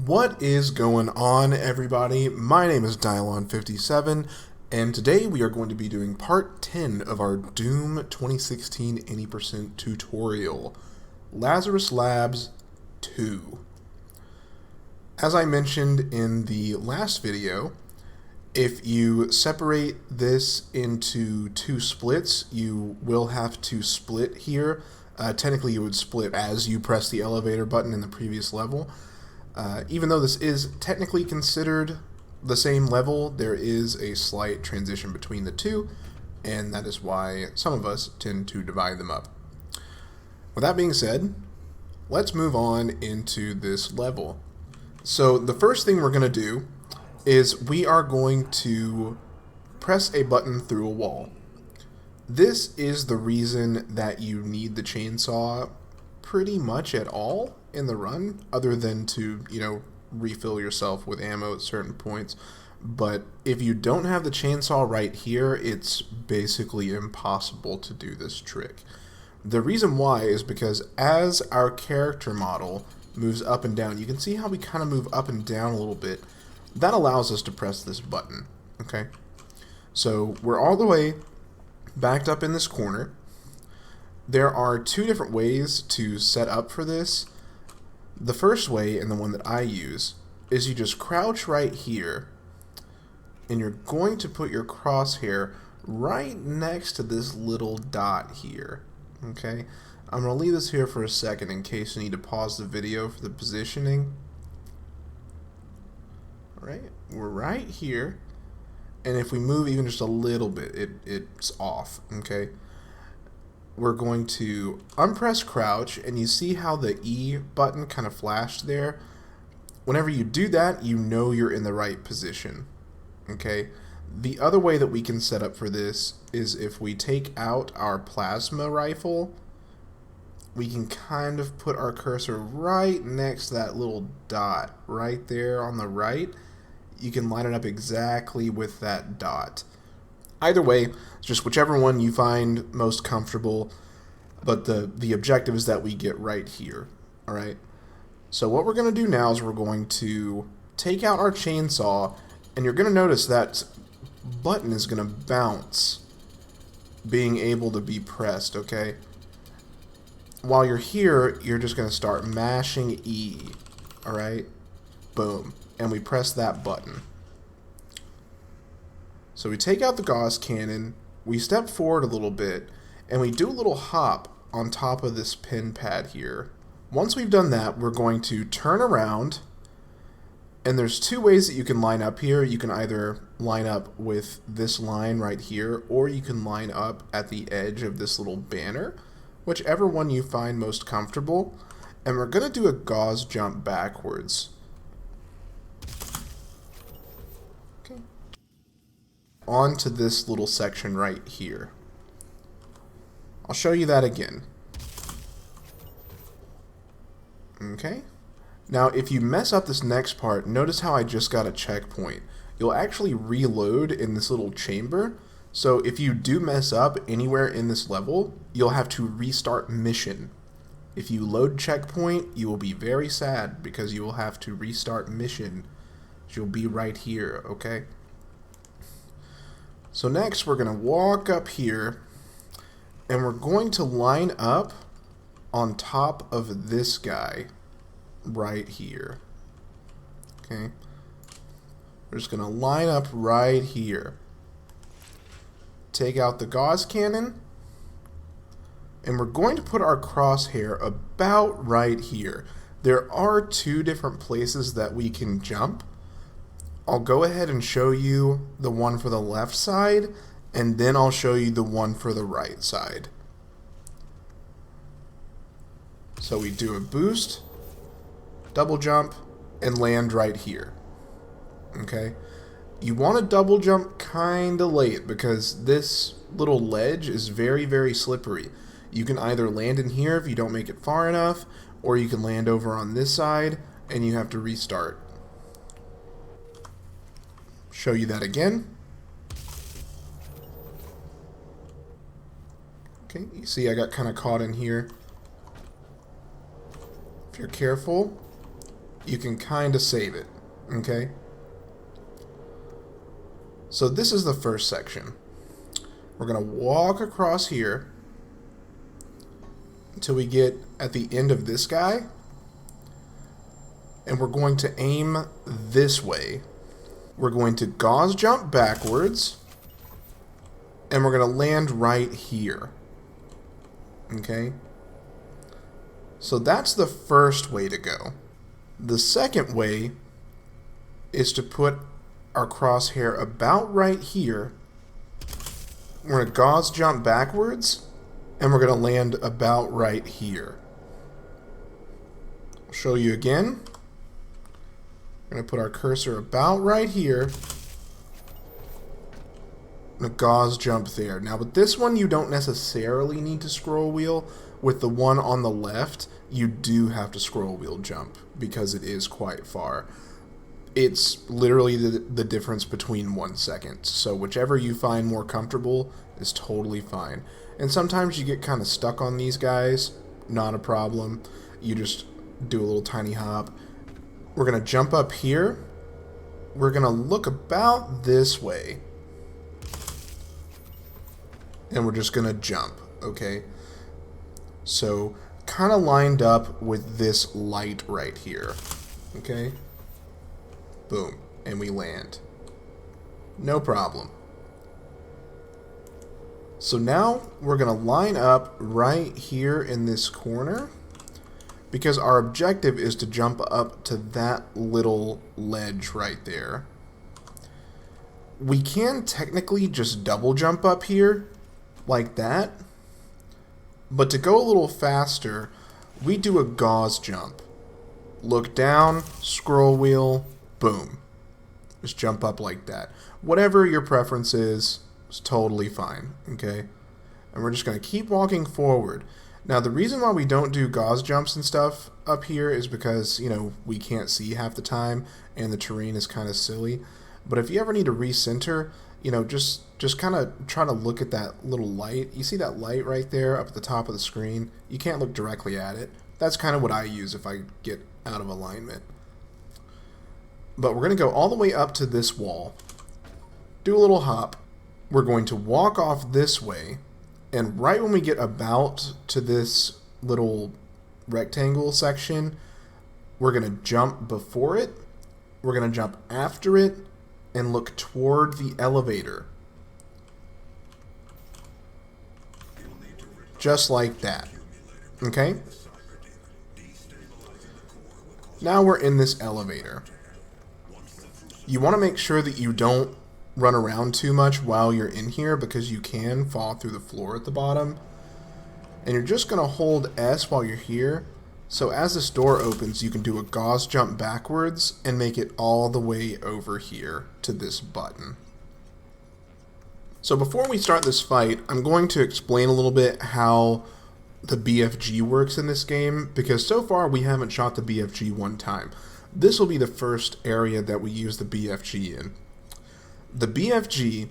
What is going on, everybody? My name is Dylon57, and today we are going to be doing part 10 of our Doom 2016 80% tutorial, Lazarus Labs 2. As I mentioned in the last video, if you separate this into two splits, you will have to split here. Technically, you would split as you press the elevator button in the previous level. Even though this is technically considered the same level, there is a slight transition between the two, and that is why some of us tend to divide them up. With that being said, let's move on into this level. So the first thing we're going to do is we are going to press a button through a wall. This is the reason that you need the chainsaw pretty much at all in the run, other than to, refill yourself with ammo at certain points. But if you don't have the chainsaw right here, it's basically impossible to do this trick. The reason why is because as our character model moves up and down, you can see how we kind of move up and down a little bit. That allows us to press this button, okay? So we're all the way backed up in this corner. There are two different ways to set up for this. The first way, and the one that I use, is you just crouch right here, and you're going to put your crosshair right next to this little dot here, okay? I'm going to leave this here for a second in case you need to pause the video for the positioning. Alright, we're right here, and if we move even just a little bit, it's off, okay? We're going to unpress crouch, and you see how the E button kind of flashed there? Whenever you do that, you know you're in the right position, okay? The other way that we can set up for this is if we take out our plasma rifle, we can kind of put our cursor right next to that little dot right there on the right. You can line it up exactly with that dot. Either way, just whichever one you find most comfortable, but the objective is that we get right here, alright? So what we're going to do now is we're going to take out our chainsaw, and you're going to notice that button is going to bounce, being able to be pressed, okay? While you're here, you're just going to start mashing E, alright? Boom. And we press that button. So we take out the gauze cannon, we step forward a little bit, and we do a little hop on top of this pin pad here. Once we've done that, we're going to turn around, and there's two ways that you can line up here. You can either line up with this line right here, or you can line up at the edge of this little banner, whichever one you find most comfortable. And we're going to do a gauze jump backwards. Onto this little section right here. I'll show you that again. Okay. Now, if you mess up this next part, notice how I just got a checkpoint. You'll actually reload in this little chamber. So if you do mess up anywhere in this level, you'll have to restart mission. If you load checkpoint, you will be very sad because you will have to restart mission. You'll be right here, okay? So next we're going to walk up here, and we're going to line up on top of this guy right here. Okay? We're just going to line up right here. Take out the gauze cannon, and we're going to put our crosshair about right here. There are two different places that we can jump. I'll go ahead and show you the one for the left side, and then I'll show you the one for the right side. So we do a boost, double jump, and land right here. Okay? You want to double jump kind of late because this little ledge is very, very slippery. You can either land in here if you don't make it far enough, or you can land over on this side and you have to restart. Show you that again. Okay, you see I got kind of caught in here. If you're careful, you can kind of save it, okay? So this is the first section. We're going to walk across here until we get at the end of this guy, and we're going to aim this way. We're going to gauze jump backwards, and we're going to land right here. Okay? So that's the first way to go. The second way is to put our crosshair about right here. We're going to gauze jump backwards, and we're going to land about right here. I'll show you again. We're going to put our cursor about right here. And a gauze jump there. Now with this one, you don't necessarily need to scroll wheel. With the one on the left, you do have to scroll wheel jump because it is quite far. It's literally the difference between 1 second. So whichever you find more comfortable is totally fine. And sometimes you get kind of stuck on these guys. Not a problem. You just do a little tiny hop. We're going to jump up here. We're going to look about this way. And we're just going to jump, okay? So, kind of lined up with this light right here, okay? Boom, and we land. No problem. So now we're going to line up right here in this corner because our objective is to jump up to that little ledge right there. We can technically just double jump up here like that, but to go a little faster, we do a gauze jump. Look down, scroll wheel, boom. Just jump up like that. Whatever your preference is totally fine, okay? And we're just going to keep walking forward. Now, the reason why we don't do gauze jumps and stuff up here is because, you know, we can't see half the time, and the terrain is kind of silly. But if you ever need to recenter, you know, just kind of try to look at that little light. You see that light right there up at the top of the screen? You can't look directly at it. That's kind of what I use if I get out of alignment. But we're going to go all the way up to this wall, do a little hop. We're going to walk off this way, and right when we get about to this little rectangle section, we're going to jump before it, we're going to jump after it, and look toward the elevator. Just like that. Okay? Now we're in this elevator. You want to make sure that you don't run around too much while you're in here because you can fall through the floor at the bottom. And you're just going to hold S while you're here. So as this door opens, you can do a gauze jump backwards and make it all the way over here to this button. So before we start this fight, I'm going to explain a little bit how the BFG works in this game, because so far we haven't shot the BFG one time. This will be the first area that we use the BFG in. The BFG,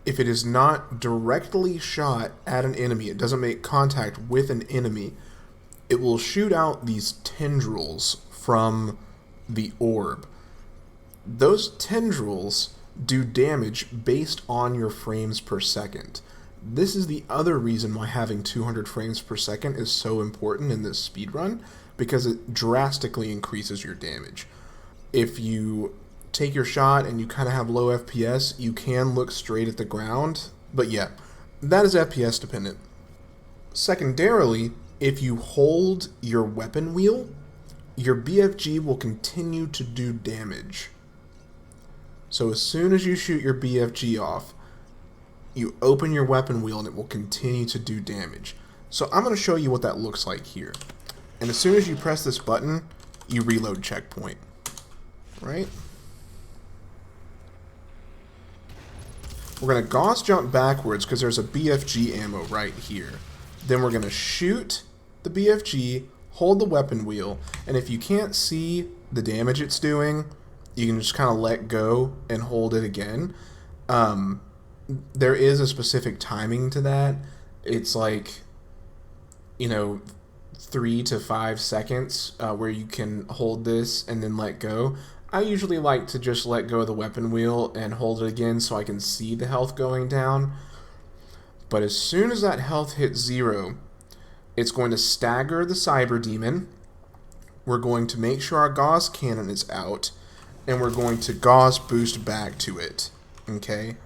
if it is not directly shot at an enemy, it doesn't make contact with an enemy, it will shoot out these tendrils from the orb. Those tendrils do damage based on your frames per second. This is the other reason why having 200 frames per second is so important in this speedrun, because it drastically increases your damage. If you take your shot and you kind of have low FPS, you can look straight at the ground, but yeah, that is FPS dependent. Secondarily, if you hold your weapon wheel, your BFG will continue to do damage. So as soon as you shoot your BFG off, you open your weapon wheel and it will continue to do damage. So I'm going to show you what that looks like here. And as soon as you press this button, you reload checkpoint. Right? We're going to gauze jump backwards because there's a BFG ammo right here. Then we're going to shoot the BFG, hold the weapon wheel, and if you can't see the damage it's doing, you can just kind of let go and hold it again. There is a specific timing to that. It's like, you know, 3 to 5 seconds where you can hold this and then let go. I usually like to just let go of the weapon wheel and hold it again so I can see the health going down. But as soon as that health hits 0, it's going to stagger the Cyber Demon. We're going to make sure our Gauss Cannon is out, and we're going to Gauss boost back to it. Okay?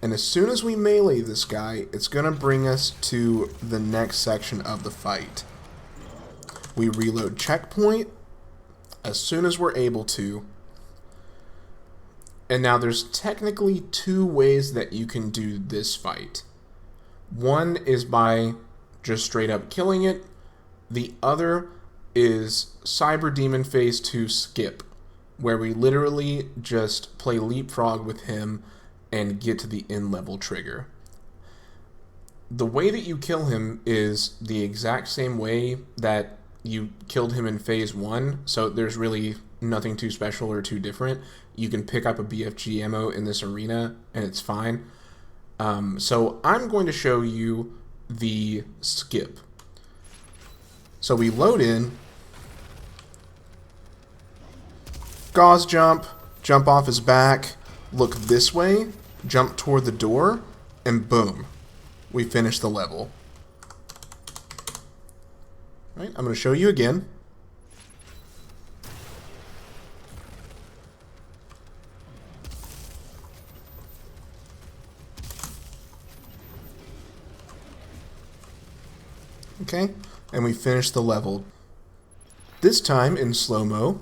And as soon as we melee this guy, it's going to bring us to the next section of the fight. We reload checkpoint as soon as we're able to. And now there's technically 2 ways that you can do this fight. One is by just straight up killing it. The other is Cyber Demon Phase 2 skip, where we literally just play leapfrog with him and get to the end level trigger. The way that you kill him is the exact same way that you killed him in Phase 1, so there's really nothing too special or too different. You can pick up a BFG ammo in this arena and it's fine. So I'm going to show you the skip. So we load in, Gauss jump, jump off his back, look this way, jump toward the door, and boom, we finish the level. All right, I'm going to show you again. Okay, and we finish the level. This time in slow-mo.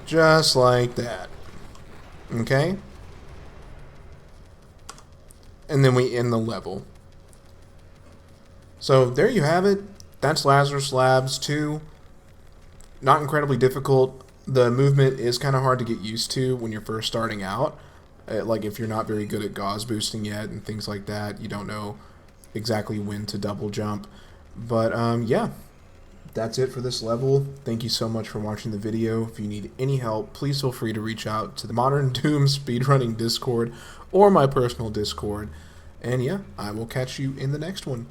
Just like that. Okay? And then we end the level. So there you have it. That's Lazarus Labs 2. Not incredibly difficult. The movement is kind of hard to get used to when you're first starting out. Like if you're not very good at Gauss boosting yet and things like that, you don't know exactly when to double jump. But yeah, that's it for this level. Thank you so much for watching the video. If you need any help, please feel free to reach out to the Modern Doom Speedrunning Discord or my personal Discord. And yeah, I will catch you in the next one.